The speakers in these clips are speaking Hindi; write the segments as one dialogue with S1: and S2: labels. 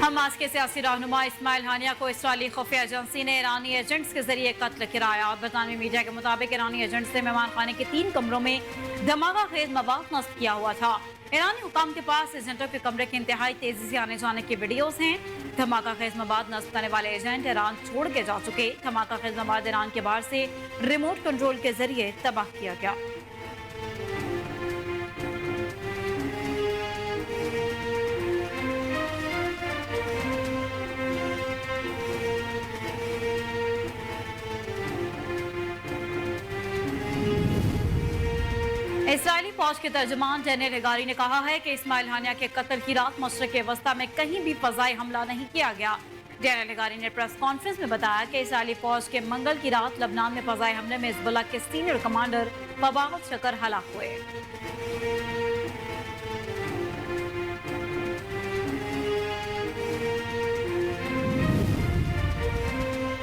S1: हमास के सियासी रहनुमा इस्माइल हानिया को इसराइली खुफिया एजेंसी ने ईरानी एजेंट्स के जरिए कत्ल कराया। बरतानवी मीडिया के मुताबिक ईरानी एजेंट्स ने मेहमान खाने के 3 कमरों में धमाका खेज मवाद नस्ब किया हुआ था। ईरानी हुकाम के पास एजेंटों के कमरे के इंतहाई तेजी से आने जाने की वीडियोस हैं। धमाका खेज मवाद नस्ब करने वाले एजेंट ईरान छोड़ के जा चुके। धमाका खेज मवाद ईरान के बाहर से रिमोट कंट्रोल के जरिए तबाह किया गया। इसराइली फौज के तर्जुमान डेनियल हेगारी ने कहा है कि इस्माइल हानिया के कत्ल की रात मशरिक वस्ता में कहीं भी फजाई हमला नहीं किया गया। डेनियल हेगारी ने प्रेस कॉन्फ्रेंस में बताया कि इसराइली फौज के मंगल की रात लबनान में फजाई हमले में हिजबुल्लाह के सीनियर कमांडर फवाद शकर हलाक हुए।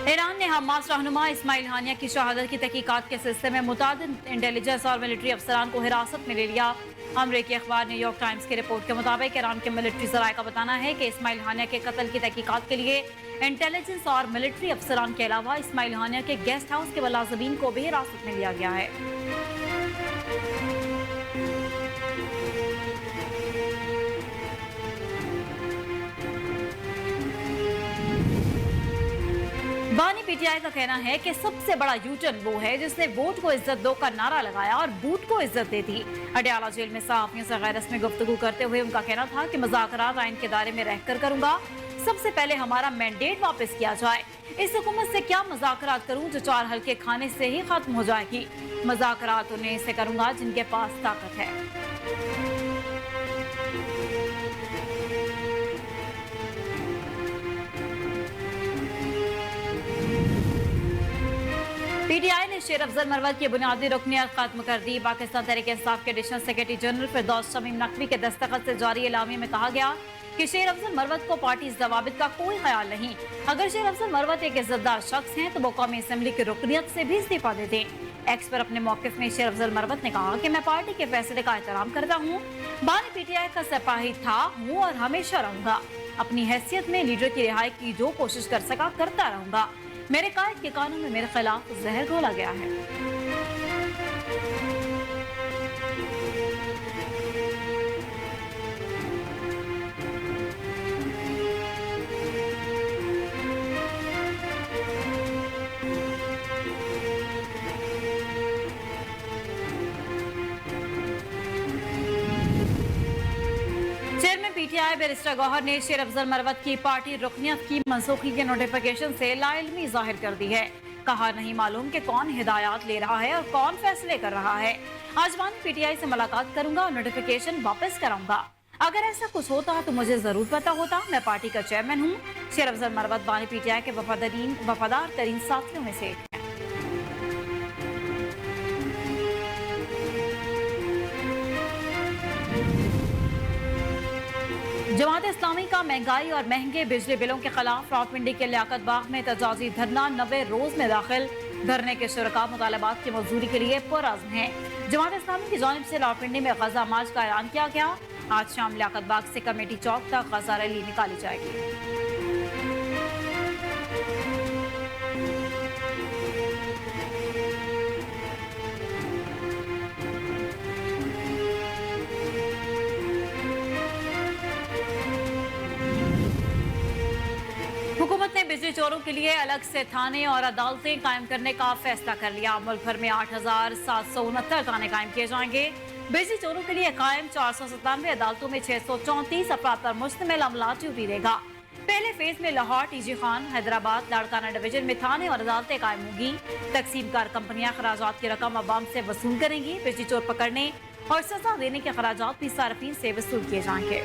S1: ईरान ने हमास रहनुमा इस्माइल हानिया की शहादत की तहकीकात के सिलसिले में मुतादिद इंटेलिजेंस और मिलिट्री अफसरान को हिरासत में ले लिया। अमरीकी अखबार न्यूयॉर्क टाइम्स की रिपोर्ट के मुताबिक ईरान के मिलिट्री जराये का बताना है कि इस्माइल हानिया के कत्ल की तहकीकात के लिए इंटेलिजेंस और मिलिट्री अफसरान के अलावा इस्माइल हानिया के गेस्ट हाउस के मुलाजिमीन को भी हिरासत में लिया गया है। बानी पीटीआई का कहना है कि सबसे बड़ा यूटर्न वो है जिसने वोट को इज्जत दो का नारा लगाया और बूथ को इज्जत दे दी। अडयाला जेल में सहाफियों से गैर रस्मी गुफ्तगू करते हुए उनका कहना था कि मुज़ाकरात आइन के दायरे में रहकर करूंगा। सबसे पहले हमारा मैंडेट वापस किया जाए। इस हुकूमत से क्या मुज़ाकरात करूं जो 4 हल्के खाने से ही खत्म हो जाएगी। मुज़ाकरात उन्हें से करूंगा जिनके पास ताकत है। पीटीआई ने शेर अफजल मरवत की बुनियादी रुकनियत खत्म कर दी। पाकिस्तान तहरीक इंसाफ के एडिशनल सेक्रेटरी जनरल फिरदौस शमीम नकवी के दस्तखत से जारी एलामिया में कहा गया कि शेर अफजल मरवत को पार्टी जवाबित का कोई ख्याल नहीं। अगर शेर अफजल मरवत एक इज्जतदार शख्स हैं तो वो कौमी असम्बली की रुकनियत से भी इस्तीफा दे दें। एक्स पर अपने मौकिफ में शेर अफजल मरवत ने कहा कि मैं पार्टी के फैसले का एहतराम करता हूँ। बानी पीटीआई का सिपाही था, हूँ और हमेशा रहूंगा। अपनी हैसियत में लीडर की रिहाई की जो कोशिश कर सका करता रहूंगा। मेरे कायद के कानून में मेरे खिलाफ जहर घोला गया है। चेयरमैन पीटीआई बैरिस्टर गौहर ने शेर अफजल मरवत की पार्टी रुकनियत की मनसूखी के नोटिफिकेशन से लाइल्मी जाहिर कर दी है। कहा नहीं मालूम कि कौन हिदायत ले रहा है और कौन फैसले कर रहा है। आज बानी पीटीआई से मुलाकात करूंगा और नोटिफिकेशन वापस कराऊंगा। अगर ऐसा कुछ होता तो मुझे जरूर पता होता। मैं पार्टी का चेयरमैन हूँ। शेर अफजल मरवत बानी पीटीआई के वफादार तरीन साथियों में से एक है। जमात इस्लामी का महंगाई और महंगे बिजली बिलों के खिलाफ रावलपिंडी के लियाकत बाग में एहतजाजी धरना 90 रोज में दाखिल। धरने के शुरका मुतालबात की मंजूरी के लिए पुरअज़्म हैं। जमात इस्लामी की जानिब से रावलपिंडी में गजा मार्च का ऐलान किया गया। आज शाम लियाकत बाग से कमेटी चौक तक गजा रैली निकाली जाएगी। हुकूमत ने बिजली चोरों के लिए अलग से थाने और अदालतें कायम करने का फैसला कर लिया। मुल्क भर में 8,769 थाने कायम किए जाएंगे। बिजली चोरों के लिए कायम 497 अदालतों में 634 अफराद पर मुश्तमिल अमला ड्यूटी देगा। पहले फेज में लाहौर, टीजी खान, हैदराबाद, लाड़काना डिवीजन में थाने और अदालतें कायम होंगी। तकसीमकार कंपनियां खराजात की रकम अवाम से वसूल करेंगी। बिजली चोर पकड़ने और सजा देने के खराजात भी सार्फिन से वसूल किए जाएंगे।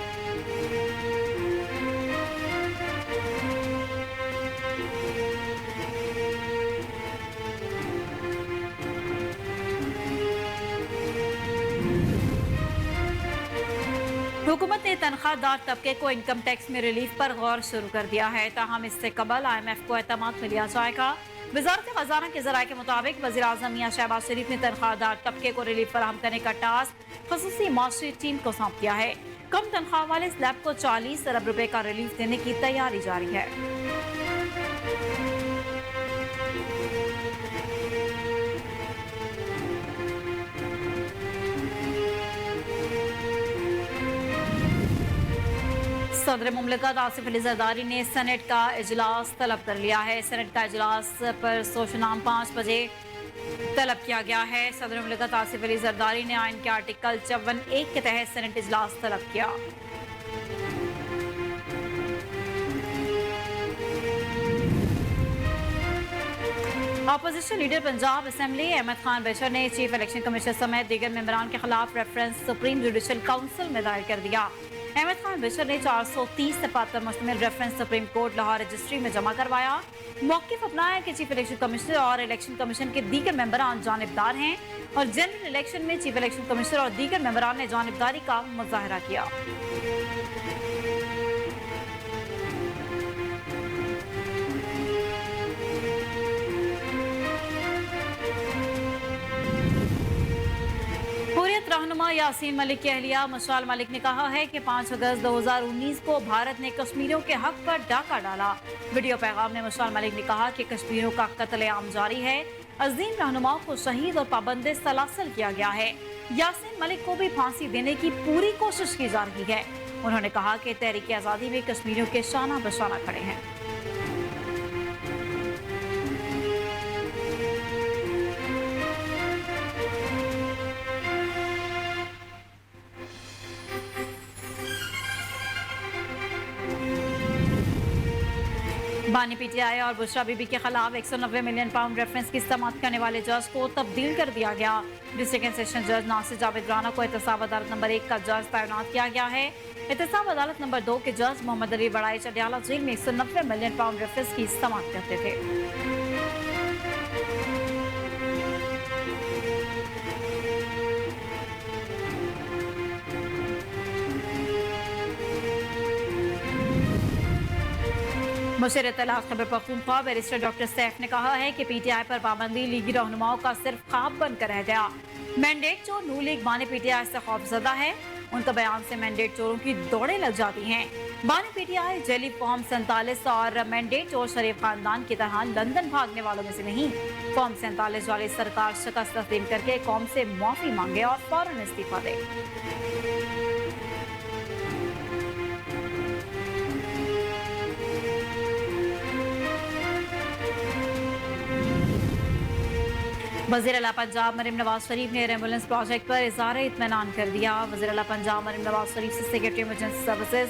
S1: हुकूमत ने तनख्वाहदार तबके को इनकम टैक्स में रिलीफ पर गौर शुरू कर दिया है। ताहम इससे कबल IMF को एतमाद में लिया जाएगा। वजारत खजाना के जराये के मुताबिक वज़ीर आज़म मियां शहबाज शरीफ ने तनख्वाहदार तबके को रिलीफ फराहम करने का टास्क ख़ुसूसी मॉनिटरिंग टीम को सौंप दिया है। कम तनख्वाह वाले स्लैब को 40 अरब रुपए का रिलीफ देने की तैयारी जारी है। सदर मुमलिकत आसिफ अली जरदारी ने सेनेट का इजलास तलब कर लिया है। सेनेट का इजलास पर सोशनाम 5 बजे तलब किया गया है। सदर मुमलिकत आसिफ अली जरदारी ने आइन के आर्टिकल 54(1) के तहत सेनेट इजलास तलब किया। Opposition leader Punjab assembly Ahmad Khan Bashar ने चीफ इलेक्शन कमीशन समेत दीगर मेंबरान के खिलाफ रेफरेंस सुप्रीम जुडिशल काउंसिल में दायर कर दिया। अहमद खान बशर ने 430 सफ़ात पर मुश्तमिल reference supreme court Lahore registry में जमा करवाया। मौक़िफ़ अपनाया कि चीफ इलेक्शन कमिश्नर और इलेक्शन कमीशन के दीगर मेंबरान जानिबदार हैं और जनरल इलेक्शन में चीफ इलेक्शन कमिश्नर और दीगर मेंबरान ने जानिबदारी का मुजाहरा किया। हुर्रियत रहनुमा यासीन मलिक की अहलिया मशाल मलिक ने कहा है कि 5 अगस्त 2019 को भारत ने कश्मीरियों के हक पर डाका डाला। वीडियो पैगाम में मशाल मलिक ने कहा कि कश्मीरियों का कत्लेआम जारी है, अजीम रहनुमाओं को शहीद और पाबंदे सलासल किया गया है। यासीन मलिक को भी फांसी देने की पूरी कोशिश की जा रही है। उन्होंने कहा कि तहरीक आज़ादी में कश्मीरियों के शाना बशाना खड़े हैं। बानी पीटीआई और बुशरा बीबी के खिलाफ 190 मिलियन पाउंड रेफरेंस की समाअत करने वाले जज को तब्दील कर दिया गया। डिस्ट्रिक्ट एंड सेशन जज नासिर जावेद राना को एहतसाब अदालत नंबर 1 का जज तैनात किया गया है। एहतसाब अदालत नंबर 2 के जज मोहम्मद अली बड़ाई चडियाला जेल में 190 मिलियन पाउंड रेफरेंस की समाअत करते थे। मुशीर इत्तलात खबर पख्तूनख्वा बैरिस्टर डॉक्टर सैफ ने कहा है कि पीटीआई पर पाबंदी लीगी रहनुमाओं का सिर्फ ख्वाब बनकर रह गया। मैंडेट चोर नू लीग बानी पीटीआई से खौफजदा है। उनका बयान से मैंडेट चोरों की दौड़ें लग जाती हैं। बानी पीटीआई जेली फॉर्म 47 और मैंडेट चोर शरीफ खानदान की तरह लंदन भागने वालों में से नहीं। फॉर्म 47 वाली सरकार शिकस्त तस्लीम करके कौम से माफी मांगे और फौरन इस्तीफा दे। वज़ीर आला पंजाब मरीम नवाज शरीफ ने एयर एम्बुलेंस प्रोजेक्ट पर इज़हार इत्मीनान कर दिया। वज़ीर आला पंजाब मरीम नवाज शरीफ से secretary emergency services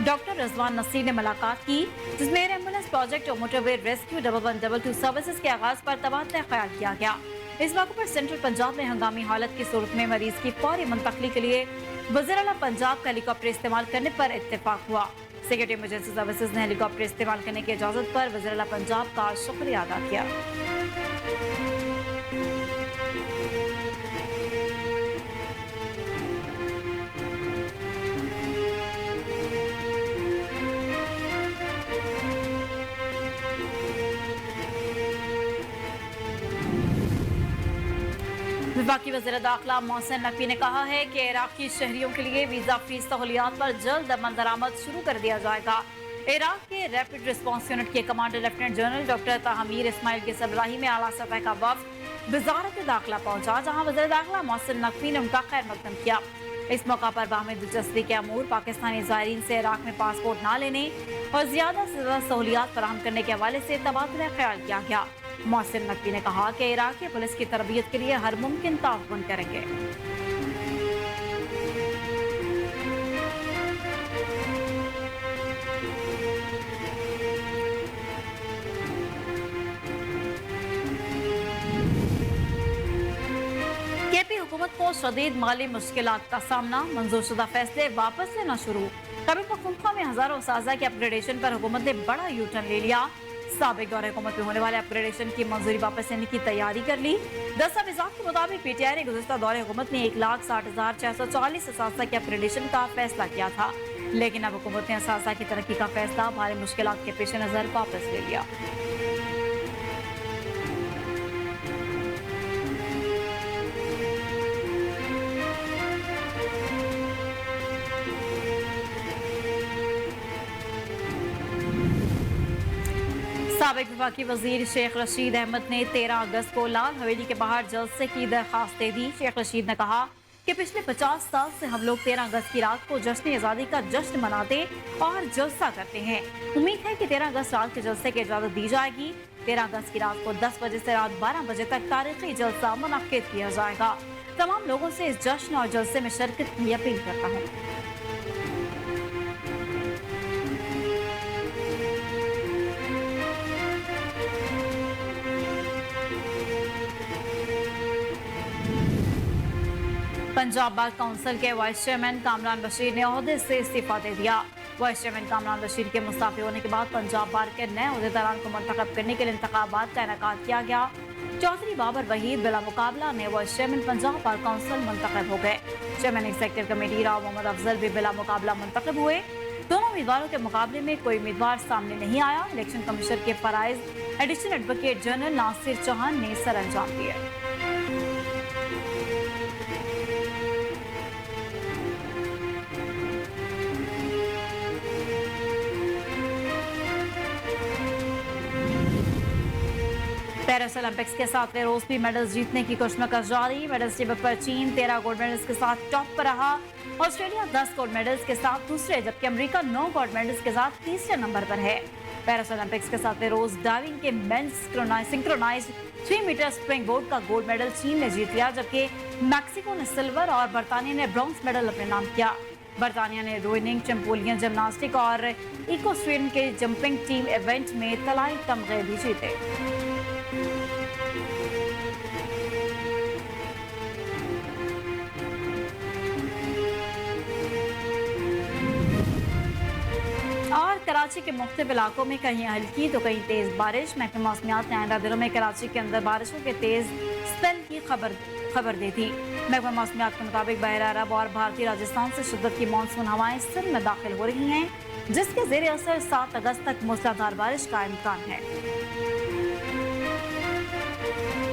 S1: doctor Rizwan Naseer ने मुलाकात की, जिसमें एयर एम्बुलेंस प्रोजेक्ट और मोटरवे रेस्क्यू 1122 सर्विसेज के आगाज पर तबादला ख्याल किया गया। इस मौके पर सेंट्रल पंजाब में हंगामी हालत की सूरत में मरीज की फौरी मुंतकली के लिए वज़ीर आला पंजाब का हेलीकॉप्टर इस्तेमाल करने पर इत्तेफाक हुआ। सेक्रेटरी इमरजेंसी सर्विसेज ने हेलीकॉप्टर इस्तेमाल करने की इजाजत पर वज़ीर आला पंजाब का शुक्रिया अदा किया। वफाकी वज़ीर दाखिला मोहसिन नकवी ने कहा है कि इराकी शहरियों के लिए वीजा फ्री सहूलियात पर जल्द अमल दरामद शुरू कर दिया जाएगा। इराक के रैपिड रिस्पांस यूनिट के commander lieutenant general doctor Tahmir Ismail की सरबराही में आला सतह का वफ्द वजारत दाखिला पहुंचा, जहां वज़ीर दाखिला मोहसिन नकवी ने उनका खैर मकदम किया। इस मौका पर बाहमी दिलचस्पी के अमूर पाकिस्तानी ज़ायरीन से इराक में पासपोर्ट न लेने और ज्यादा से ज्यादा सहूलियात फराहम करने के हवाले से तबादला ख्याल किया गया। मोहसिन नकवी ने कहा कि इराकी पुलिस की तरबियत के लिए हर मुमकिन ताउन करेंगे। केपी हुकूमत को शदीद माली मुश्किलात का सामना, मंजूरशुदा फैसले वापस लेना शुरू। खैबर पख्तूनख्वा में हजारों साजा के अपग्रेडेशन पर हुकूमत ने बड़ा यू टर्न ले लिया। साबिक दौरे हुकूमत में होने वाले अपग्रेडेशन की मंजूरी वापस लेने की तैयारी कर ली। दस्तावेजात के मुताबिक पीटीआई ने गुज़िश्ता दौरे हुकूमत में 1,60,640 असासा के अपग्रेडेशन का फैसला किया था, लेकिन अब हुकूमत ने असासा की तरक्की का फैसला भारी मुश्किलात के पेश नजर वापस ले लिया। साबिक वफाकी वजीर शेख रशीद अहमद ने 13 अगस्त को लाल हवेली के बाहर जलसे की दरखास्त दे दी। शेख रशीद ने कहा कि पिछले 50 साल से हम लोग 13 अगस्त की रात को जश्न आज़ादी का जश्न मनाते और जलसा करते हैं। उम्मीद है कि 13 अगस्त रात के जलसे की इजाज़त दी जाएगी। 13 अगस्त की रात को 10 बजे से रात 12 बजे तक तारीखी जलसा मुनक्किद किया जाएगा। तमाम लोगों से इस जश्न और जलसे में शिरकत की अपील करता हूँ। पंजाब बार काउंसिल के वाइस चेयरमैन कामरान बशीर ने ओहदे से इस्तीफा दे दिया। वाइस चेयरमैन कामरान बशीर के मुस्ताफी होने के बाद पंजाब बार के नए ओहदेदारान को मुंतखब करने के लिए इंतखाबात का इनेकाद किया गया। चौधरी बाबर वहीद बिला मुकाबला ने vice chairman Punjab bar council मुंतखब हो गए। Chairman executive committee Rao Mohammad Afzal भी बिला मुकाबला मुंतखब हुए। दोनों उम्मीदवारों के मुकाबले में कोई उम्मीदवार सामने नहीं आया। इलेक्शन कमीशन के फराइज additional advocate general Nasir Chauhan ने सर अंजाम दिए। पेरिस ओलंपिक्स के 7वें रोज भी मेडल्स जीतने की कशमकश जारी। मेडल्स टेबल पर चीन 13 गोल्ड मेडल्स के साथ टॉप पर रहा। ऑस्ट्रेलिया 10 गोल्ड मेडल्स के साथ दूसरे, जबकि अमेरिका 9 गोल्ड मेडल्स के साथ तीसरे नंबर पर है। पेरिस ओलंपिक्स के 7वें रोज डाइविंग के men's synchronized 3 metre springboard का गोल्ड मेडल चीन ने जीत लिया, जबकि मैक्सिको ने सिल्वर और बरतानिया ने ब्रॉन्ज मेडल अपने नाम किया। बरतानिया ने रोइंग, चैंपोलियन जिम्नास्टिक और इको स्विम के जंपिंग टीम इवेंट में तलाई तमगे भी जीते। और कराची के मुख्तलिफ इलाकों में कहीं हल्की तो कहीं तेज बारिश। महकमा मौसमियात ने आइंदा दिनों में कराची के अंदर बारिशों के तेज स्पेल की खबर दी थी। महकमा मौसमियात के मुताबिक बहर अरब और भारतीय राजस्थान से शिद्दत की मानसून हवाएं सिंध में दाखिल हो रही हैं, जिसके जेर असर 7 अगस्त तक मूसलाधार बारिश का इम्कान है।